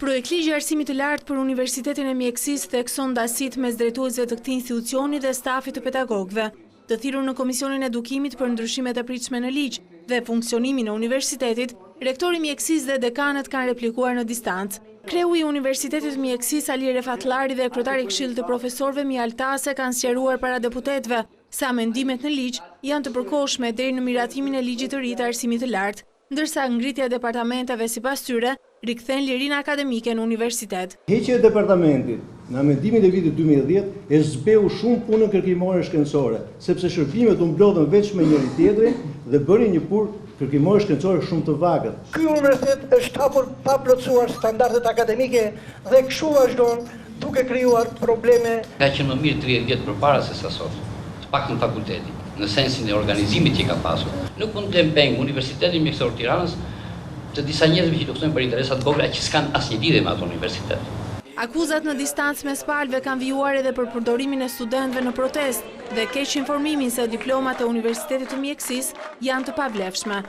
Projektligji i arsimit të lartë për Universitetin e Mjekësisë thekson ndasitë mes drejtuesve të këtij institucioni dhe stafit të pedagogëve, të thirrur në Komisionin e Edukimit për ndryshimet e pritshme në ligj dhe funksionimin e universitetit. Rektori i Mjekësisë dhe dekanët kanë replikuar në distancë. Kreu i Universitetit të Mjekësisë Ali Refatlari dhe kryetari i Këshillit të Profesorëve Mjaltase kanë sqaruar para deputetëve se amendimet në ligj janë të përkohshme deri në miratimin e ligjit të ri të arsimit të lartë, ndërsa ngritja e departamenteve sipas tyre rikthen lirinë akademike në universitet. Heqja e departamentit në amendimin e vitit 2010 e zbeu shumë punën kërkimore shkencore, sepse shërbimet u mblodhen veç me njëri tjetrin dhe bëri një pur kërkimore shkencore shumë të vagët. Ky universitet është hapur pa plotësuar standardet akademike dhe kështu vazhdon duke krijuar probleme. Ka qenë më mirë 30 vjet përpara se sa sot, të paktën fakulteti, në sensin e organizimit që ka pasur. Nuk mund të peng Universitetin Mjekësor të Tiranës të disa njerëzve që luftojnë për interesat vogla që s'kan asnjë lidhje me atë universitet. Akuzat në distancë mes palëve kanë vijuar edhe për përdorimin e studentëve në protestë dhe keq informimin se diplomat e Universitetit të Mjekësisë janë të pavlefshme.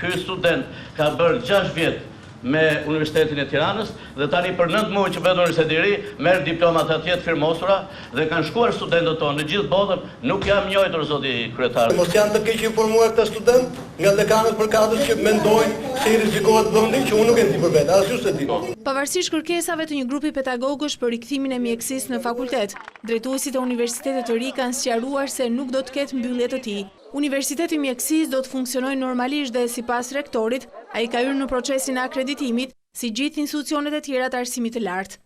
Ky student ka bërë 6 vjet me Universitetin e Tiranës dhe tani për 9 muaj që bëhet universiteti i ri, merr diplomat atje të firmosura dhe kanë shkuar studentët tonë në gjithë botën, nuk jam njëjtur zoti kryetar. Mos janë të keq informuar këta student nga dekanët për katër që mendojnë se i rrezikohet vendi që unë nuk e di për vetë, asgjë s'e di. Pavarësisht kërkesave të një grupi pedagogësh për rikthimin e mjekësisë në fakultet, drejtuesit e Universitetit të ri kanë sqaruar se nuk do të ketë mbyllje të tij. Universiteti i Mjekësisë do të funksionojë normalisht dhe sipas rektorit, ai ka hyrë në procesin e akreditimit, si gjithë institucionet e tjera të arsimit të lartë.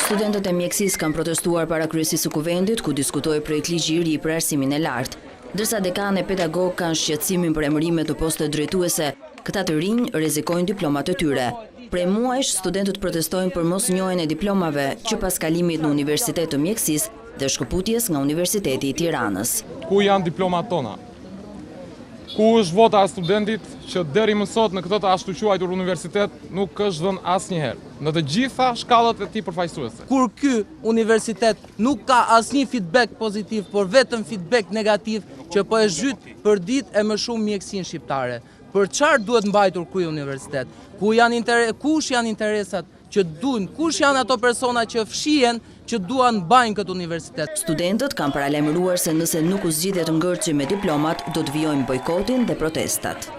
Studentët e mjekësisë kanë protestuar para kryesisë së kuvendit ku diskutoi projekt ligji i ri për arsimin e lartë, ndërsa dekanë e pedagog kanë shqetësimin për emërime të poste drejtuese. Këta të rinj rrezikojnë diplomat e tyre. Prej muajsh, studentët protestojnë për mosnjohjen e diplomave që pas kalimit në Universitet të Mjekësisë dhe shkëputjes nga Universiteti i Tiranës. Ku janë diplomat tona? Ku është vota e studentit që deri më sot në këtë të ashtu quajtur universitet nuk është dhënë asnjëherë në të gjitha shkallët e tij përfaqësuese. Kur ky universitet nuk ka asnjë feedback pozitiv, por vetëm feedback negativ që po e zhyt për ditë e më shumë mjekësinë shqiptare. Për çfarë duhet mbajtur ky universitet? Kush janë interesat që duan, kush janë ato persona që fshihen që duan mbajnë këtë universitet? Studentët kanë paralajmëruar se nëse nuk u zgjidhet ngërçi me diplomat, do të vijojnë bojkotin dhe protestat.